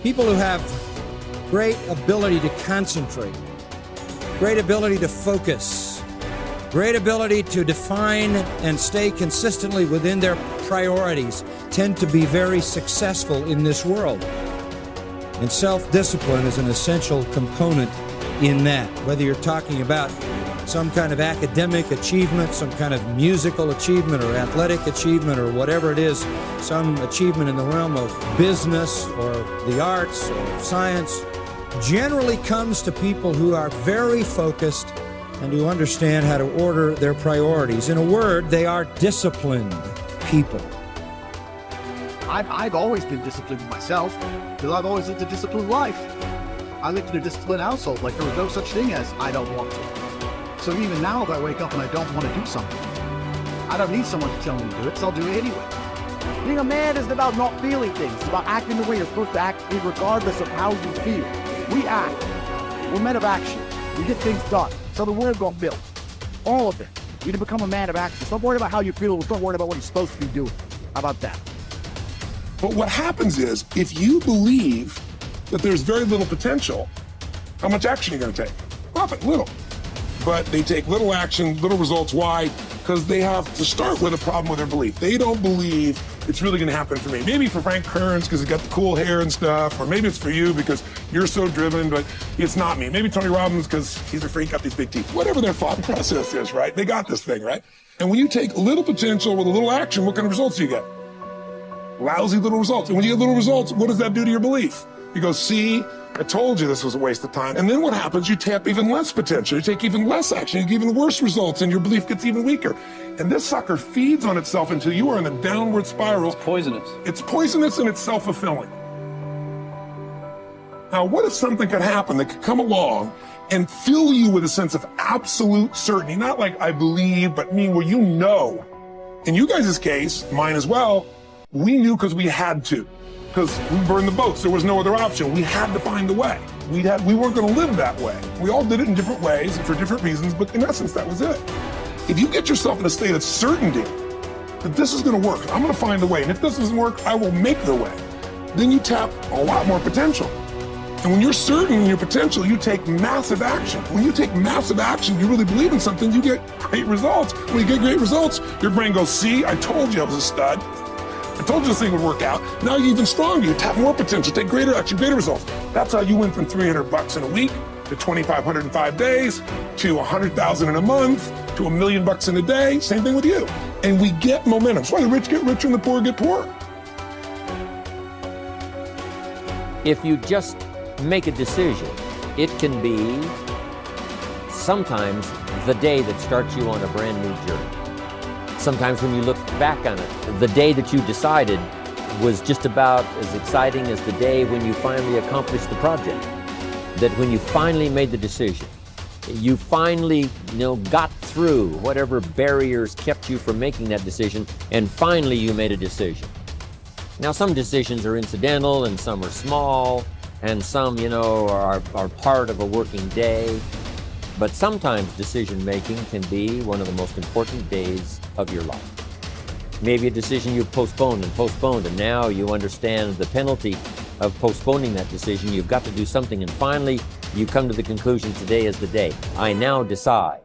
People who have great ability to concentrate, great ability to focus, great ability to define and stay consistently within their priorities tend to be very successful in this world. And self-discipline is an essential component in that. Whether you're talking about some kind of academic achievement, some kind of musical achievement or athletic achievement or whatever it is, some achievement in the realm of business or the arts or science, generally comes to people who are very focused and who understand how to order their priorities. In a word, they are disciplined people. I've always been disciplined myself, because I've always lived a disciplined life. I lived in a disciplined household, like there was no such thing as I don't want to. So even now, if I wake up and I don't want to do something, I don't need someone to tell me to do it, so I'll do it anyway. Being a man isn't about not feeling things. It's about acting the way you're supposed to act, regardless of how you feel. We act. We're men of action. We get things done. So the world got built. All of it. You need to become a man of action. Stop worrying about how you feel. Stop worrying about what you're supposed to be doing. How about that? But what happens is, if you believe that there's very little potential, how much action are you going to take? Nothing, little. But they take little action, little results. Why? Because they have to start with a problem with their belief. They don't believe it's really going to happen for me. Maybe for Frank Kearns because he's got the cool hair and stuff, or maybe it's for you because you're so driven, but it's not me. Maybe Tony Robbins because he's a freak, got these big teeth. Whatever their thought process is, right? They got this thing, right? And when you take a little potential with a little action, what kind of results do you get? Lousy little results. And when you get little results, what does that do to your belief? You go, see, I told you this was a waste of time. And then what happens? You tap even less potential. You take even less action. You get even worse results, and your belief gets even weaker. And this sucker feeds on itself until you are in a downward spiral. It's poisonous. It's poisonous and it's self-fulfilling. Now, what if something could happen that could come along and fill you with a sense of absolute certainty? Not like I believe, but mean where you know. In you guys' case, mine as well, we knew because we had to. Because we burned the boats. There was no other option. We had to find a way. We weren't going to live that way. We all did it in different ways and for different reasons, but in essence, that was it. If you get yourself in a state of certainty that this is going to work, I'm going to find a way, and if this doesn't work, I will make the way, then you tap a lot more potential. And when you're certain in your potential, you take massive action. When you take massive action, you really believe in something, you get great results. When you get great results, your brain goes, see, I told you I was a stud. I told you this thing would work out. Now you're even stronger. You tap more potential, take greater action, greater results. That's how you went from $300 in a week to 2,500 in 5 days to 100,000 in a month to $1 million in a day. Same thing with you. And we get momentum. That's why the rich get richer and the poor get poorer. If you just make a decision, it can be sometimes the day that starts you on a brand new journey. Sometimes when you look back on it, the day that you decided was just about as exciting as the day when you finally accomplished the project. That when you finally made the decision, you finally, got through whatever barriers kept you from making that decision, and finally you made a decision. Now, some decisions are incidental and some are small, and some, are part of a working day. But sometimes decision-making can be one of the most important days of your life. Maybe a decision you postponed, and now you understand the penalty of postponing that decision. You've got to do something, and finally you come to the conclusion, today is the day. I now decide.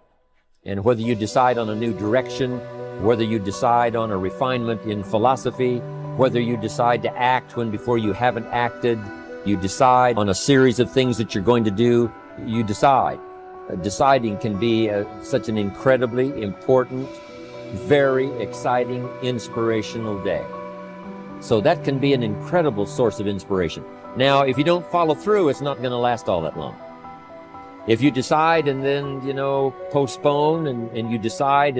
And whether you decide on a new direction, whether you decide on a refinement in philosophy, whether you decide to act when before you haven't acted, you decide on a series of things that you're going to do, you decide. Deciding can be such an incredibly important, very exciting, inspirational day. So that can be an incredible source of inspiration. Now, if you don't follow through, it's not going to last all that long. If you decide and then, postpone and you decide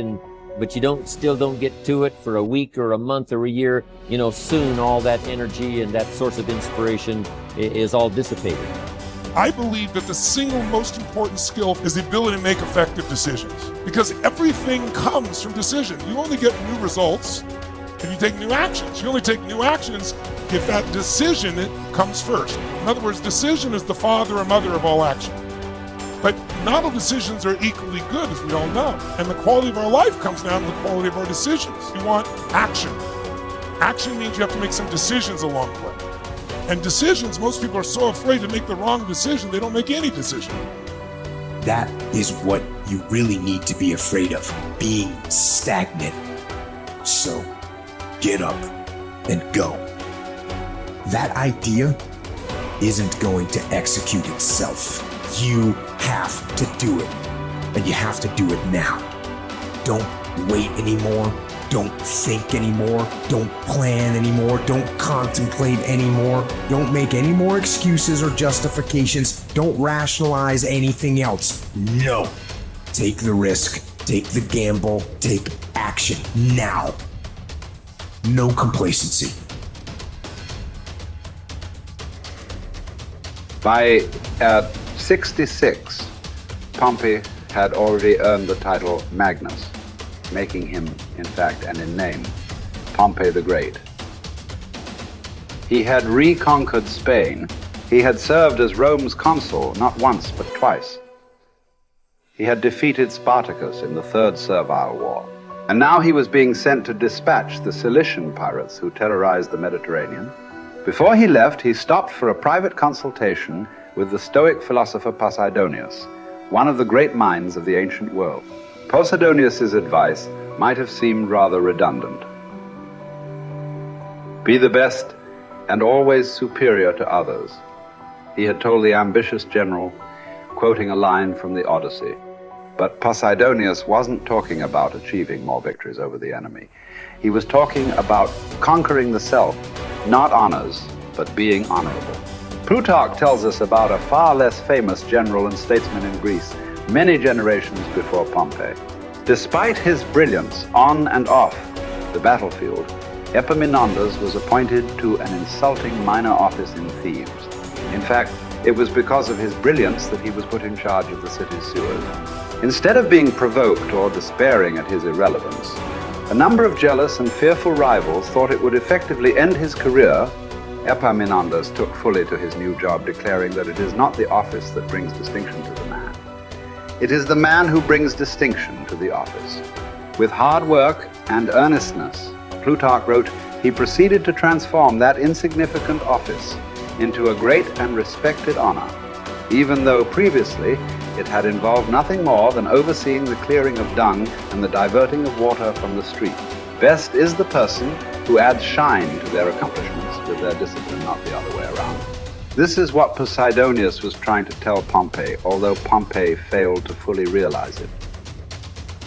but you still don't get to it for a week or a month or a year, soon all that energy and that source of inspiration is all dissipated. I believe that the single most important skill is the ability to make effective decisions, because everything comes from decision. You only get new results if you take new actions. You only take new actions if that decision comes first. In other words, decision is the father or mother of all action. But not all decisions are equally good, as we all know. And the quality of our life comes down to the quality of our decisions. You want action. Action means you have to make some decisions along the way. And decisions, most people are so afraid to make the wrong decision, they don't make any decision. That is what you really need to be afraid of, being stagnant. So get up and go. That idea isn't going to execute itself. You have to do it, and you have to do it now. Don't wait anymore. Don't think anymore. Don't plan anymore. Don't contemplate anymore. Don't make any more excuses or justifications. Don't rationalize anything else. No. Take the risk. Take the gamble. Take action now. No complacency. By 66, Pompey had already earned the title Magnus, making him, in fact, and in name, Pompey the Great. He had reconquered Spain. He had served as Rome's consul not once but twice. He had defeated Spartacus in the Third Servile War. And now he was being sent to dispatch the Cilician pirates who terrorized the Mediterranean. Before he left, he stopped for a private consultation with the Stoic philosopher Posidonius, one of the great minds of the ancient world. Posidonius's advice might have seemed rather redundant. Be the best and always superior to others, he had told the ambitious general, quoting a line from the Odyssey. But Posidonius wasn't talking about achieving more victories over the enemy. He was talking about conquering the self, not honors, but being honorable. Plutarch tells us about a far less famous general and statesman in Greece, many generations before Pompey. Despite his brilliance on and off the battlefield, Epaminondas was appointed to an insulting minor office in Thebes. In fact, it was because of his brilliance that he was put in charge of the city's sewers. Instead of being provoked or despairing at his irrelevance, a number of jealous and fearful rivals thought it would effectively end his career. Epaminondas took fully to his new job, declaring that it is not the office that brings distinction to the man. It is the man who brings distinction to the office. With hard work and earnestness, Plutarch wrote, he proceeded to transform that insignificant office into a great and respected honor, even though previously it had involved nothing more than overseeing the clearing of dung and the diverting of water from the street. Best is the person who adds shine to their accomplishments with their discipline, not the other way around. This is what Posidonius was trying to tell Pompey, although Pompey failed to fully realize it.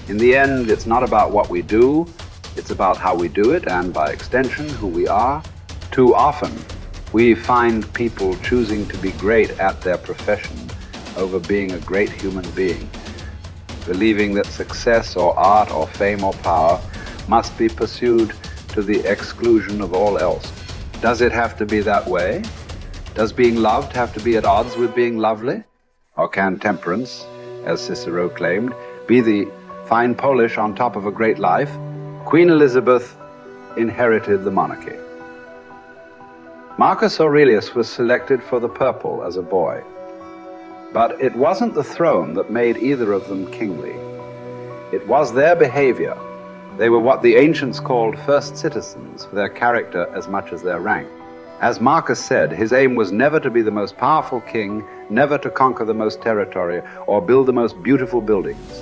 In the end, it's not about what we do, it's about how we do it, and by extension, who we are. Too often, we find people choosing to be great at their profession over being a great human being, believing that success or art or fame or power must be pursued to the exclusion of all else. Does it have to be that way? Does being loved have to be at odds with being lovely? Or can temperance, as Cicero claimed, be the fine polish on top of a great life? Queen Elizabeth inherited the monarchy. Marcus Aurelius was selected for the purple as a boy. But it wasn't the throne that made either of them kingly. It was their behavior. They were what the ancients called first citizens, for their character as much as their rank. As Marcus said, his aim was never to be the most powerful king, never to conquer the most territory, or build the most beautiful buildings.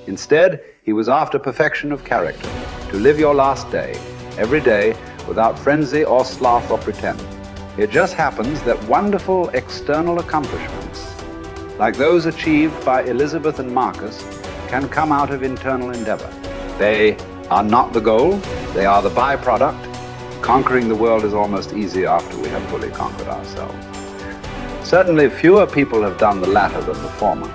Instead, he was after perfection of character, to live your last day, every day, without frenzy or sloth or pretend. It just happens that wonderful external accomplishments, like those achieved by Elizabeth and Marcus, can come out of internal endeavor. They are not the goal, they are the byproduct. Conquering the world is almost easy after we have fully conquered ourselves. Certainly fewer people have done the latter than the former.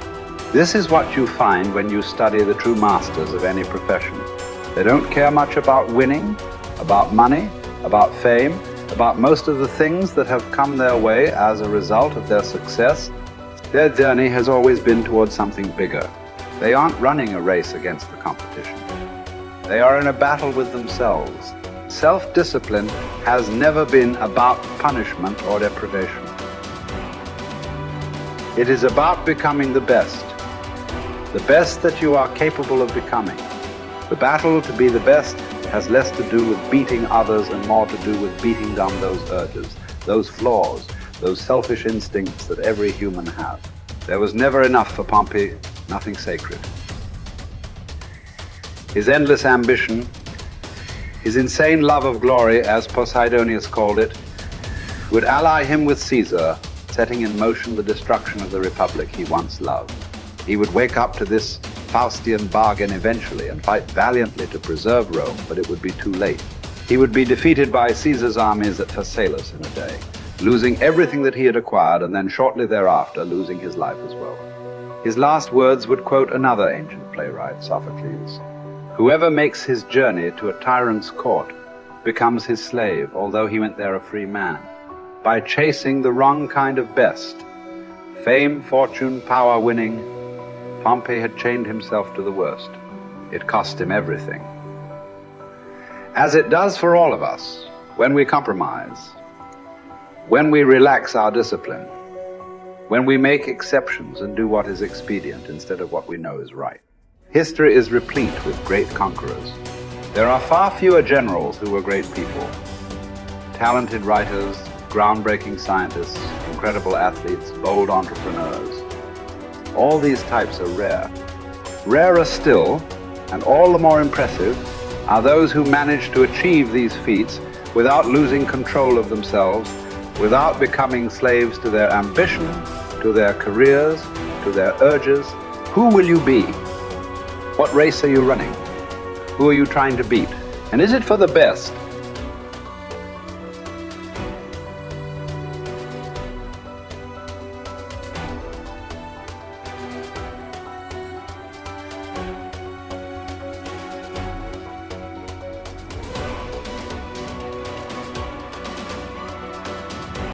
This is what you find when you study the true masters of any profession. They don't care much about winning, about money, about fame, about most of the things that have come their way as a result of their success. Their journey has always been towards something bigger. They aren't running a race against the competition. They are in a battle with themselves. Self-discipline has never been about punishment or deprivation. It is about becoming the best that you are capable of becoming. The battle to be the best has less to do with beating others and more to do with beating down those urges. those flaws, those selfish instincts that every human has. There was never enough for Pompey, nothing sacred. His endless ambition, his insane love of glory, as Posidonius called it, would ally him with Caesar, setting in motion the destruction of the republic he once loved. He would wake up to this Faustian bargain eventually and fight valiantly to preserve Rome, but it would be too late. He would be defeated by Caesar's armies at Pharsalus in a day, losing everything that he had acquired, and then shortly thereafter losing his life as well. His last words would quote another ancient playwright, Sophocles: "Whoever makes his journey to a tyrant's court becomes his slave, although he went there a free man. By chasing the wrong kind of best, fame, fortune, power winning, Pompey had chained himself to the worst. It cost him everything." As it does for all of us, when we compromise, when we relax our discipline, when we make exceptions and do what is expedient instead of what we know is right. History is replete with great conquerors. There are far fewer generals who were great people. Talented writers, groundbreaking scientists, incredible athletes, bold entrepreneurs. All these types are rare. Rarer still, and all the more impressive, are those who manage to achieve these feats without losing control of themselves, without becoming slaves to their ambition, to their careers, to their urges. Who will you be? What race are you running? Who are you trying to beat? And is it for the best